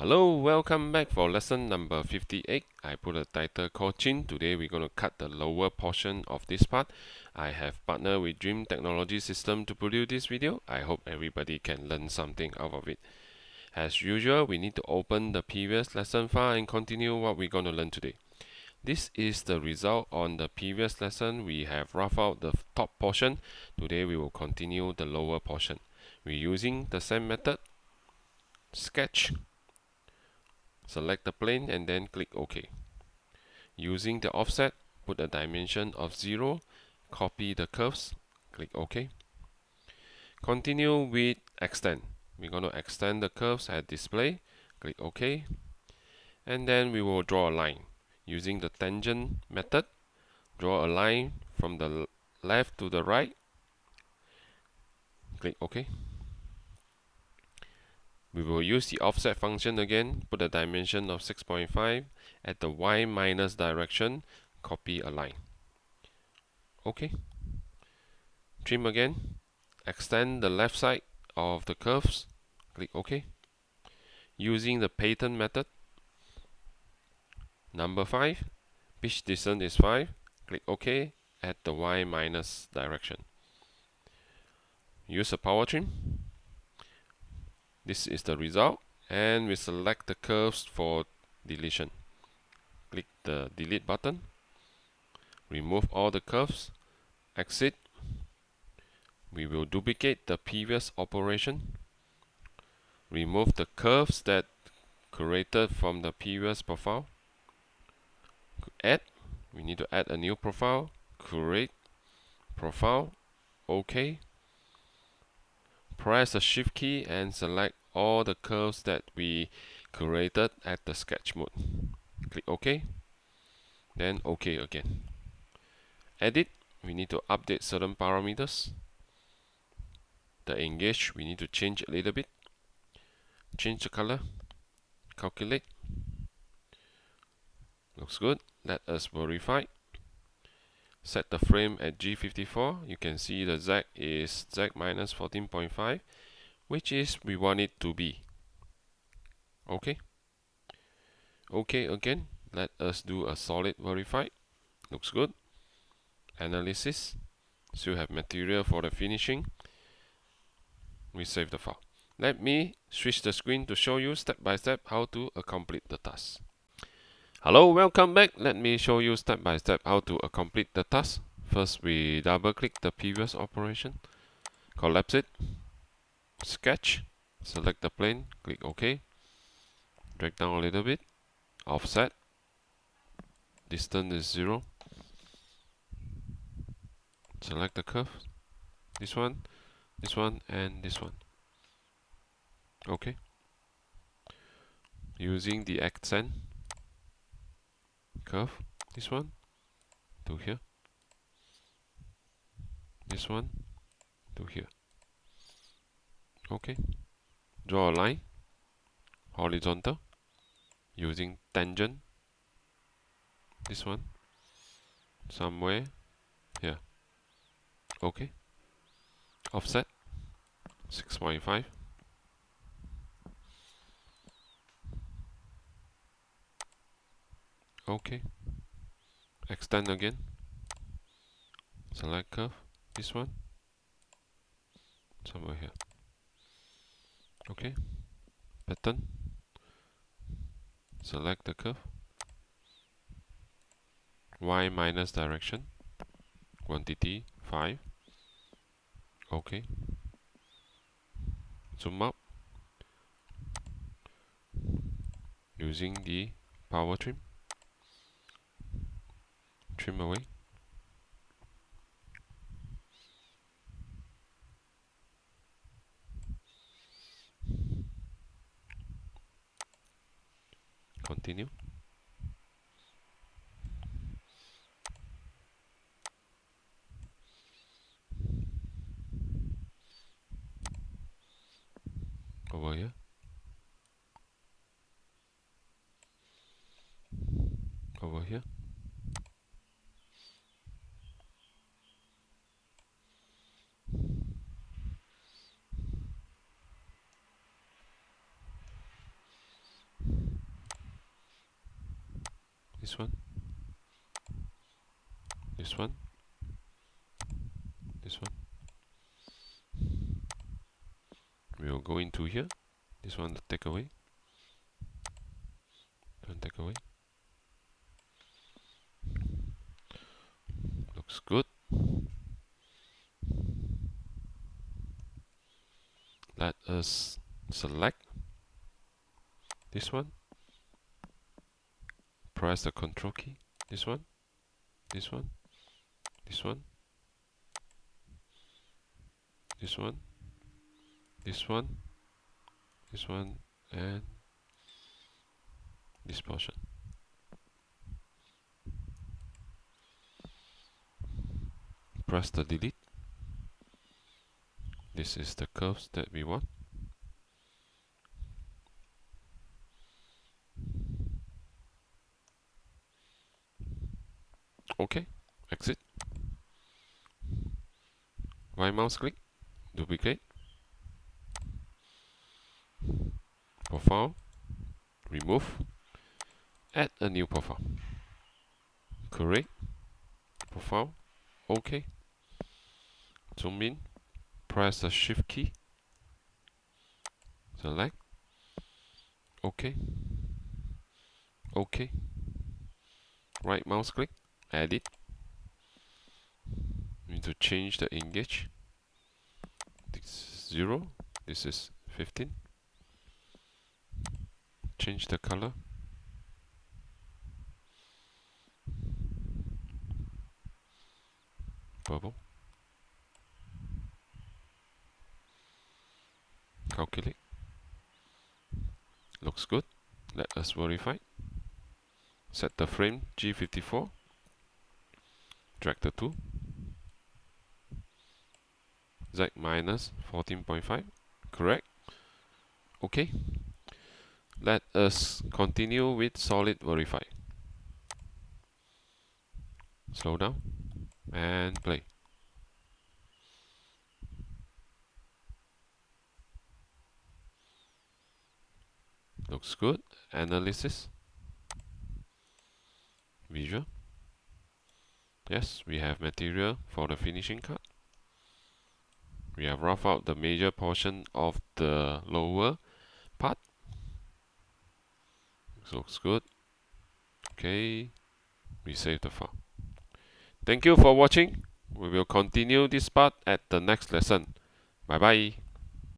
Hello, welcome back for lesson number 58. I put a title called Chin. Today we're going to cut the lower portion of this part. I have partnered with Dream Technology System to produce this video. I hope everybody can learn something out of it. As usual, we need to open the previous lesson file and continue what we're going to learn today. This is the result on the previous lesson. We have roughed out the top portion. Today we will continue the lower portion. We're using the same method, sketch. Select the plane and then click OK. Using the offset, put a dimension of 0, copy the curves, click OK. Continue with extend. We're going to extend the curves at display, click OK. And then we will draw a line. Using the tangent method, draw a line from the left to the right, click OK. We will use the offset function again, put a dimension of 6.5 at the y minus direction, copy a line. OK. Trim again, extend the left side of the curves, click OK. Using the pattern method, number 5, pitch distance is 5, click OK at the y minus direction. Use a power trim. This is the result, and we select the curves for deletion. Click the delete button, remove all the curves, exit. We will duplicate the previous operation, remove the curves that created from the previous profile, add. We need to add a new profile, create profile, OK. Press the shift key and select all the curves that we created at the sketch mode. Click OK, then OK again. Edit, we need to update certain parameters. The engage, we need to change a little bit. Change the color, calculate. Looks good. Let us verify. Set the frame at G54. You can see the Z is Z minus 14.5, which is we want it to be. OK. OK again. Let us do a solid verify. Looks good. Analysis. Still have material for the finishing. We save the file. Let me switch the screen to show you step by step how to complete the task. Hello, welcome back. Let me show you step by step how to complete the task. First, we double click the previous operation, collapse it, sketch, select the plane, click OK, drag down a little bit, offset, distance is 0, select the curve, this one, and this one. OK. Using the accent curve, this one to here, this one to here. OK. Draw a line, horizontal, using tangent, this one, somewhere here. OK. Offset, 6.5. OK. Extend again. Select curve, this one, somewhere here. OK. Pattern. Select the curve. Y minus direction. Quantity 5. OK. Zoom up. Using the power trim. Trim away. Continue. Over here. Over here. this one, this one, this one. We will go into here. This one take away. Don't take away. Looks good. Let us select this one. Press the Control key. This one, this one, this one, this one, this one, this one, and this portion. Press the delete. This is the curves that we want. Okay, exit. Right mouse click, duplicate, profile, remove, add a new profile. Create, profile, OK. Zoom in, press the Shift key, select, OK, OK. Right mouse click, edit. Need to change the engage. This is 0, this is 15. Change the color. Purple. Calculate. Looks good. Let us verify. Set the frame G54. Drag the tool. Z minus 14.5. Correct. Okay. Let us continue with solid verify. Slow down and play. Looks good. Analysis. Visual. Yes, we have material for the finishing cut. We have roughed out the major portion of the lower part. Looks good. Okay, we save the file. Thank you for watching. We will continue this part at the next lesson. Bye bye.